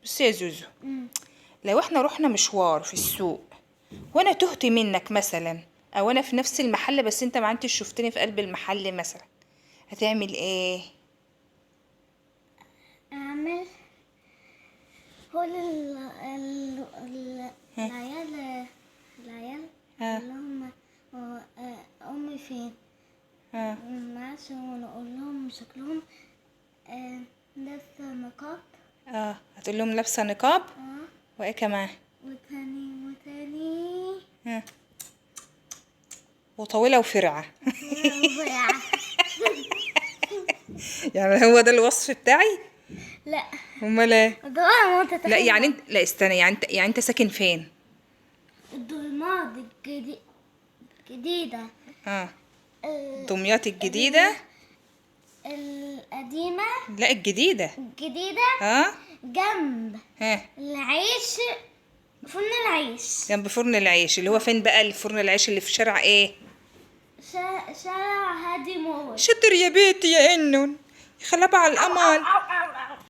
بصي يا زوزو، لو احنا رحنا مشوار في السوق وانا تهت منك مثلا، او انا في نفس المحل بس انت ما انتش شفتني في قلب المحل مثلا، هتعمل ايه؟ اعمل كل العيال اللي هم امي فين معلش، ونقول لهم شكلهم لابسه نقاب. هتقول لهم لابسه نقاب. وايه كمان؟ وتاني وطويله وفرعه. وفرعة. يعني هو ده الوصف بتاعي؟ لا امال ايه؟ ده لا يعني انت، لا استنى، يعني انت ساكن فين؟ الدمياط الجديدة. دمياط الجديده؟ القديمة. لا الجديده. جنب العيش، فرن العيش. جنب فرن العيش، اللي هو فين بقى الفرن العيش؟ اللي في شارع ايه؟ شارع هادي مول. شطر يا بيتي يا انن، خلابة على الامل.